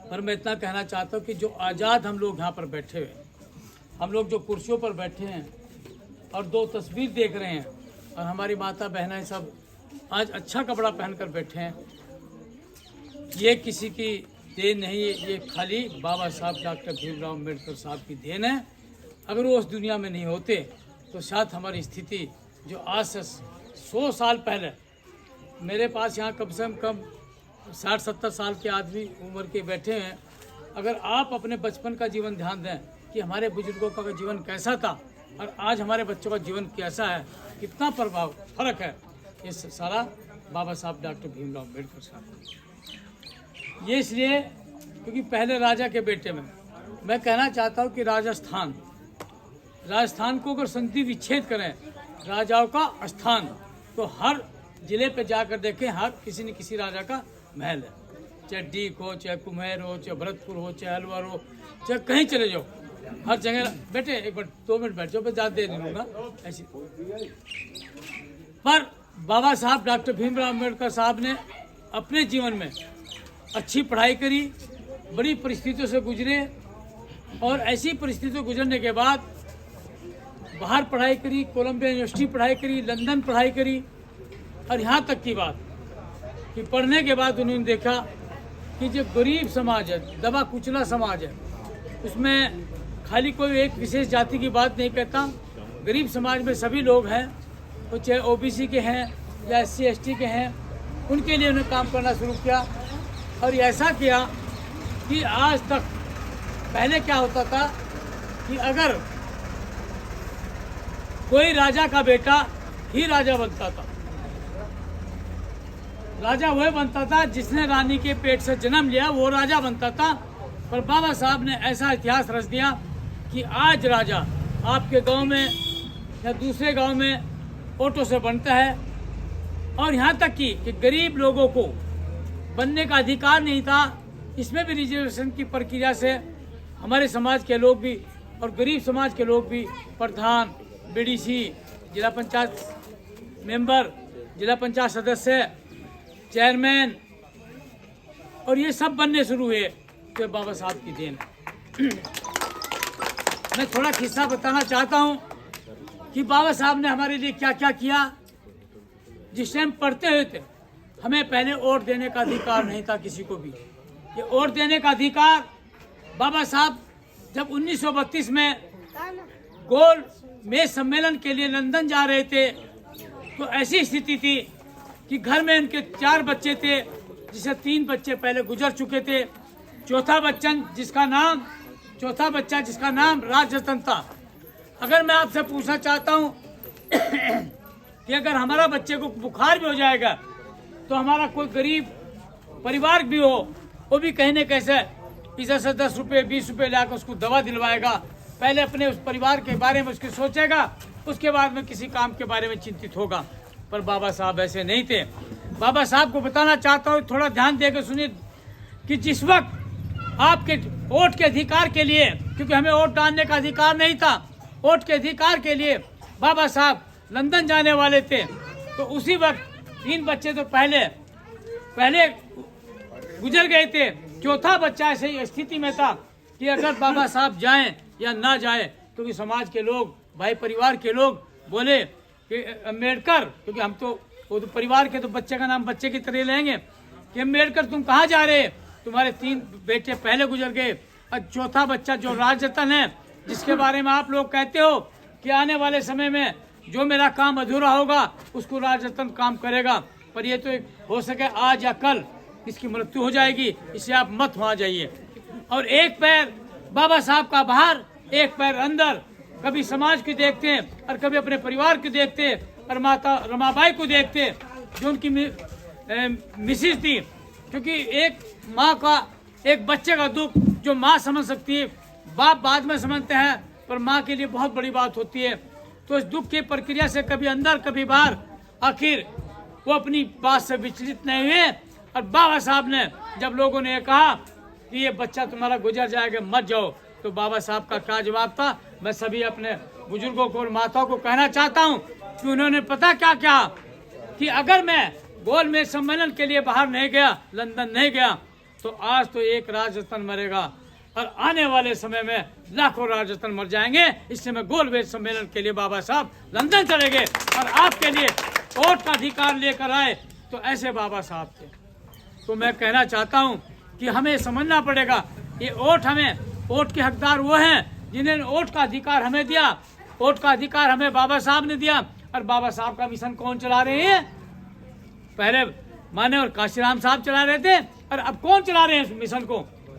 पर मैं इतना कहना चाहता हूँ कि जो आज़ाद हम लोग यहाँ पर बैठे हुए, हम लोग जो कुर्सियों पर बैठे हैं और दो तस्वीर देख रहे हैं और हमारी माता बहनें सब आज अच्छा कपड़ा पहनकर बैठे हैं, ये किसी की देन नहीं है, ये खाली बाबा साहब डॉक्टर भीमराव अम्बेडकर साहब की देन है। अगर वो उस दुनिया में नहीं होते तो शायद हमारी स्थिति जो आज से 100 साल पहले, मेरे पास यहाँ कम से कम 60-70 साल के आदमी उम्र के बैठे हैं। अगर आप अपने बचपन का जीवन ध्यान दें कि हमारे बुजुर्गों का जीवन कैसा था और आज हमारे बच्चों का जीवन कैसा है, कितना प्रभाव फर्क है, ये सारा बाबा साहब डॉक्टर भीमराव अम्बेडकर साहब। ये इसलिए क्योंकि पहले राजा के बेटे में मैं कहना चाहता हूँ कि राजस्थान को अगर संधि विच्छेद करें राजाओं का स्थान, तो हर जिले पे जाकर देखें, हर किसी न किसी राजा का महल है, चाहे डीक हो, चाहे कुम्हेर हो, चाहे भरतपुर हो, चाहे अलवर हो, चाहे कहीं चले जाओ, हर जगह। बेटे एक बार 2 मिनट बैठ जाओ, मैं ज़्यादा दे दूँगा ऐसी। पर बाबा साहब डॉक्टर भीमराव अम्बेडकर साहब ने अपने जीवन में अच्छी पढ़ाई करी, बड़ी परिस्थितियों से गुजरे और ऐसी परिस्थितियों गुजरने के बाद बाहर पढ़ाई करी, कोलंबिया यूनिवर्सिटी पढ़ाई करी, लंदन पढ़ाई करी। और यहाँ तक की बात कि पढ़ने के बाद उन्होंने देखा कि जो गरीब समाज है, दबा कुचला समाज है, उसमें खाली कोई एक विशेष जाति की बात नहीं कहता, गरीब समाज में सभी लोग हैं, वो चाहे ओबीसी के हैं या SC ST के हैं, उनके लिए उन्होंने काम करना शुरू किया। और ऐसा किया कि आज तक, पहले क्या होता था कि अगर कोई राजा का बेटा ही राजा बनता था, राजा वह बनता था जिसने रानी के पेट से जन्म लिया, वो राजा बनता था। पर बाबा साहब ने ऐसा इतिहास रच दिया कि आज राजा आपके गांव में या दूसरे गांव में ऑटो से बनता है। और यहाँ तक कि गरीब लोगों को बनने का अधिकार नहीं था। इसमें भी रिजर्वेशन की प्रक्रिया से हमारे समाज के लोग भी और गरीब समाज के लोग भी प्रधान, BDC, जिला पंचायत मेंबर, जिला पंचायत सदस्य, चेयरमैन, और ये सब बनने शुरू हुए, तो बाबा साहब की देन है। मैं थोड़ा किस्सा बताना चाहता हूँ कि बाबा साहब ने हमारे लिए क्या क्या किया। जिस टाइम पढ़ते हुए थे, हमें पहले वोट देने का अधिकार नहीं था किसी को भी। ये वोट देने का अधिकार बाबा साहब जब 1932 में गोल मेज सम्मेलन के लिए लंदन जा रहे थे, तो ऐसी स्थिति थी कि घर में उनके 4 बच्चे थे, जिसे 3 बच्चे पहले गुजर चुके थे। चौथा बच्चा जिसका नाम राजरतन था। अगर मैं आपसे पूछना चाहता हूँ कि अगर हमारा बच्चे को बुखार भी हो जाएगा तो हमारा कोई गरीब परिवार भी हो, वो भी कहीं न कैसे इधर से 10 रुपये 20 रुपये लाकर उसको दवा दिलवाएगा। पहले अपने उस परिवार के बारे में उसकी सोचेगा, उसके बाद में किसी काम के बारे में चिंतित होगा। पर बाबा साहब ऐसे नहीं थे। बाबा साहब को बताना चाहता हूँ, थोड़ा ध्यान देकर सुनिए, कि जिस वक्त आपके वोट के अधिकार के लिए, क्योंकि हमें वोट डालने का अधिकार नहीं था, वोट के अधिकार के लिए बाबा साहब लंदन जाने वाले थे, तो उसी वक्त 3 बच्चे तो पहले गुजर गए थे। चौथा बच्चा ऐसी स्थिति में था कि अगर बाबा साहब जाएं या ना जाएं, क्योंकि समाज के लोग, भाई परिवार के लोग बोले कि अम्बेडकर, क्योंकि हम तो वो तो परिवार के, तो बच्चे का नाम बच्चे की तरह लेंगे, कि अम्बेडकर तुम कहाँ जा रहे, तुम्हारे 3 बेटे पहले गुजर गए, और चौथा बच्चा जो राजरतन है, जिसके बारे में आप लोग कहते हो कि आने वाले समय में जो मेरा काम अधूरा होगा उसको राजरतन काम करेगा, पर ये तो हो सके आज या कल इसकी मृत्यु हो जाएगी, इससे आप मत वहाँ जाइए। और एक पैर बाबा साहब का बाहर, एक पैर अंदर, कभी समाज को देखते हैं और कभी अपने परिवार को देखते हैं, और माता रमाबाई को देखते हैं जो उनकी मिसिज थी। क्योंकि एक माँ का, एक बच्चे का दुख जो माँ समझ सकती है, बाप बाद में समझते हैं, पर माँ के लिए बहुत बड़ी बात होती है। तो इस दुख की प्रक्रिया से कभी अंदर कभी बाहर, आखिर वो अपनी बात से विचलित नहीं हुए। और बाबा साहब ने, जब लोगों ने कहा कि ये बच्चा तुम्हारा गुजर जाएगा, मत जाओ, तो बाबा साहब का क्या जवाब था। मैं सभी अपने बुजुर्गों को और माताओं को कहना चाहता हूँ कि उन्होंने पता क्या क्या, कि अगर मैं गोल मेज सम्मेलन के लिए बाहर नहीं गया, लंदन नहीं गया, तो तो आज तो एक राजस्थान मरेगा और आने वाले समय में लाखों राजस्थान मर जाएंगे। इससे मैं गोलमेज सम्मेलन के लिए बाबा साहब लंदन चले गए और आपके लिए वोट का अधिकार लेकर आए, तो ऐसे बाबा साहब थे। तो मैं कहना चाहता हूँ कि हमें समझना पड़ेगा, ये वोट के हकदार वो हैं जिन्होंने वोट का अधिकार हमें दिया। वोट का अधिकार हमें बाबा साहब ने दिया। और बाबा साहब का मिशन कौन चला रहे हैं? पहले माने और काशीराम साहब चला रहे थे, और अब कौन चला रहे हैं इस मिशन को?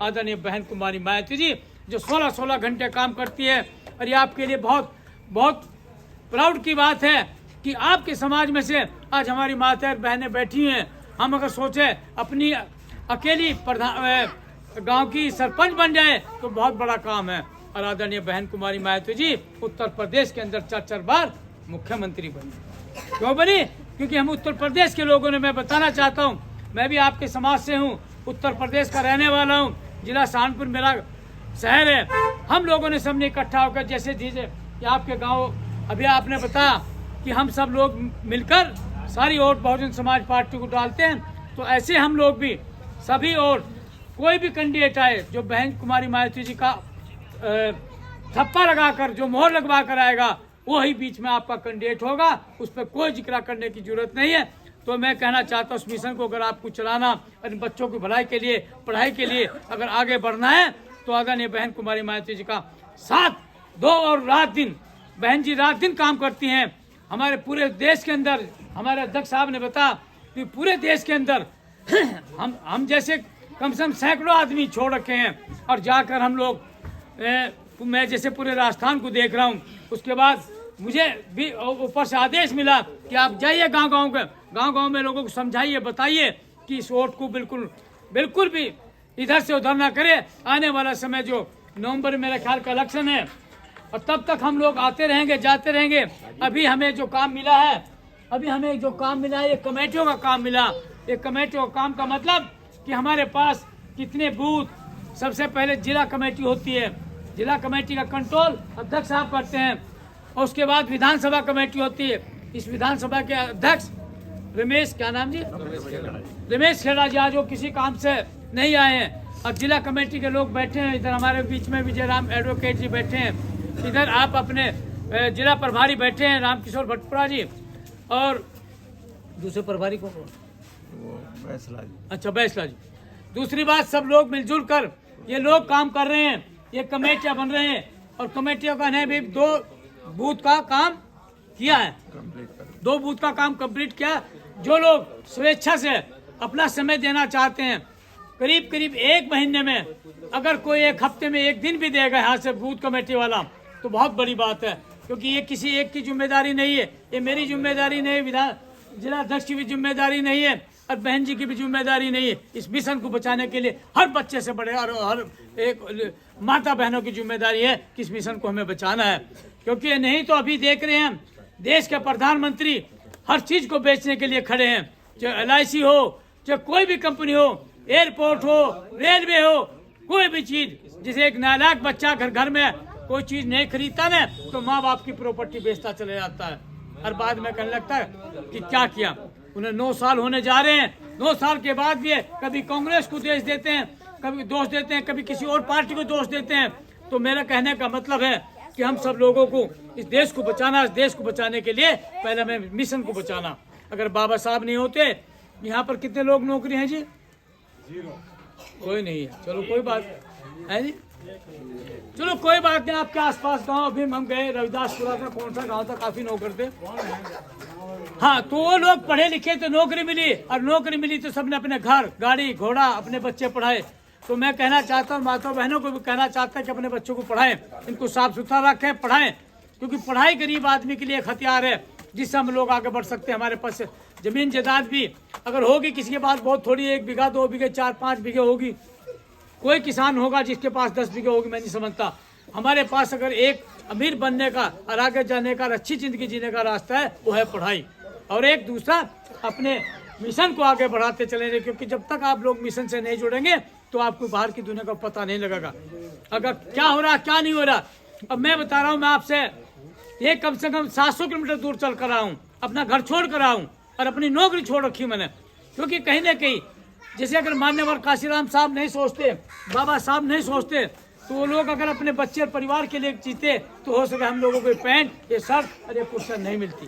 आदरणीय बहन कुमारी मायावती जी, जो 16-16 घंटे काम करती है। और ये आपके लिए बहुत बहुत प्राउड की बात है कि आपके समाज में से आज हमारी माता बहनें बैठी हैं। हम अगर सोचे अपनी अकेली प्रधान गांव की सरपंच बन जाए तो बहुत बड़ा काम है। और आदरणीय बहन कुमारी मायावती जी उत्तर प्रदेश के अंदर 4-4 बार मुख्यमंत्री बनी। क्यों बनी? क्योंकि हम उत्तर प्रदेश के लोगों ने, मैं बताना चाहता हूँ, मैं भी आपके समाज से हूँ, उत्तर प्रदेश का रहने वाला हूँ, जिला सहारनपुर मेरा शहर है। हम लोगों ने सबने इकट्ठा होकर, जैसे कि आपके गाँव अभी आपने बताया कि हम सब लोग मिलकर सारी वोट बहुजन समाज पार्टी को डालते हैं, तो ऐसे हम लोग भी सभी वोट, कोई भी कैंडिडेट आए जो बहन कुमारी मायावती जी का थप्पा लगाकर, जो मोहर लगवा कर आएगा, वो ही बीच में आपका कैंडिडेट होगा। उस पर कोई जिक्र करने की जरूरत नहीं है। तो मैं कहना चाहता हूँ, उस मिशन को अगर आपको चलाना और बच्चों की भलाई के लिए, पढ़ाई के लिए अगर आगे बढ़ना है, तो आदरणीय बहन कुमारी मायावती जी का साथ दो और रात दिन, बहन जी रात दिन काम करती हैं। हमारे पूरे देश के अंदर, हमारे अध्यक्ष साहब ने बताया कि पूरे देश के अंदर हम जैसे कम से कम सैकड़ों आदमी छोड़ रखे हैं। और जाकर हम लोग, मैं जैसे पूरे राजस्थान को देख रहा हूँ, उसके बाद मुझे भी ऊपर से आदेश मिला कि आप जाइए गांव-गांव में लोगों को समझाइए, बताइए कि इस वोट को बिल्कुल भी इधर से उधर ना करे। आने वाला समय जो नवंबर में मेरे ख्याल का इलेक्शन है, और तब तक हम लोग आते रहेंगे, जाते रहेंगे। अभी हमें जो काम मिला है, ये कमेटियों का काम मिला। ये कमेटियों का काम का मतलब कि हमारे पास कितने बूथ, सबसे पहले जिला कमेटी होती है, जिला कमेटी का कंट्रोल अध्यक्ष साहब करते हैं, और उसके बाद विधानसभा कमेटी होती है। इस विधानसभा के अध्यक्ष रमेश, क्या नाम जी? रमेश खेड़ा जी आज वो किसी काम से नहीं आए हैं। अब जिला कमेटी के लोग बैठे हैं, इधर हमारे बीच में विजय राम एडवोकेट जी बैठे हैं, इधर आप अपने जिला प्रभारी बैठे हैं रामकिशोर भटपुरा जी, और दूसरे प्रभारी को बैसला जी। अच्छा, बैसला जी। दूसरी बात, सब लोग मिलजुल कर ये लोग काम कर रहे हैं, ये कमेटियां बन रहे हैं, और कमेटियों का ने भी 2 बूथ का काम किया है, 2 बूथ का काम कंप्लीट किया। जो लोग स्वेच्छा से अपना समय देना चाहते हैं, करीब 1 महीने में अगर कोई 1 हफ्ते में 1 दिन भी देगा यहाँ से बूथ कमेटी वाला, तो बहुत बड़ी बात है। क्योंकि ये किसी एक की जिम्मेदारी नहीं है, ये मेरी जिम्मेदारी नहीं, जिला अध्यक्ष की भी जिम्मेदारी नहीं है, और बहन जी की भी जिम्मेदारी नहीं है। इस मिशन को बचाने के लिए हर बच्चे से बड़े और हर एक माता बहनों की जिम्मेदारी है कि इस मिशन को हमें बचाना है। क्योंकि नहीं तो अभी देख रहे हैं, देश के प्रधानमंत्री हर चीज को बेचने के लिए खड़े हैं, चाहे LIC हो, चाहे कोई भी कंपनी हो, एयरपोर्ट हो, रेलवे हो, कोई भी चीज। जैसे एक नालायक बच्चा घर में कोई चीज नहीं खरीदता ना, तो माँ बाप की प्रॉपर्टी बेचता चले जाता है, और बाद में कहने लगता है कि क्या किया। उन्हें 9 साल होने जा रहे हैं, 9 साल के बाद भी कभी कांग्रेस को दोष देते हैं, कभी दोष देते हैं, कभी किसी और पार्टी को दोष देते हैं। तो मेरा कहने का मतलब है कि हम सब लोगों को इस देश को बचाना, इस देश को बचाने के लिए पहले हमें मिशन को बचाना। अगर बाबा साहब नहीं होते, यहाँ पर कितने लोग नौकरी हैं जी? 0, कोई नहीं है। चलो कोई बात है जी, चलो कोई बात नहीं। आपके आसपास गांव, अभी हम गए रविदासपुरा का, कौन सा गांव था, काफी नौकर थे। हाँ, तो वो लोग पढ़े लिखे तो नौकरी मिली, और नौकरी मिली तो सबने अपने घर, गाड़ी घोड़ा, अपने बच्चे पढ़ाए। तो मैं कहना चाहता हूँ, माता बहनों को भी कहना चाहता है कि अपने बच्चों को पढ़ाएं, इनको साफ सुथरा रखें, पढ़ाएं। क्योंकि पढ़ाई गरीब आदमी के लिए एक हथियार है जिससे हम लोग आगे बढ़ सकते हैं। हमारे पास जमीन जायदाद भी अगर होगी, किसी के पास बहुत थोड़ी, 1 बीघा 2 बीघे 4-5 बीघे होगी, कोई किसान होगा जिसके पास 10 बीघे होगी, मैं नहीं समझता। हमारे पास अगर एक अमीर बनने का और आगे जाने का, अच्छी जिंदगी जीने का रास्ता है, वो है पढ़ाई। और एक दूसरा, अपने मिशन को आगे बढ़ाते चलेंगे। क्योंकि जब तक आप लोग मिशन से नहीं जुड़ेंगे तो आपको बाहर की दुनिया का पता नहीं लगेगा, अगर क्या हो रहा क्या नहीं हो रहा। अब मैं बता रहा हूँ, मैं आपसे ये कम से कम 700 किलोमीटर दूर चल कर आऊँ, अपना घर छोड़ कर आऊँ, और अपनी नौकरी छोड़ रखी मैंने। क्योंकि कहीं ना कहीं जैसे अगर मान्यवर काशीराम साहब नहीं सोचते, बाबा साहब नहीं सोचते, तो वो लोग अगर अपने बच्चे और परिवार के लिए जीते तो हो सके हम लोगों को पैंट, ये शर्ट और ये कुर्ता नहीं मिलती।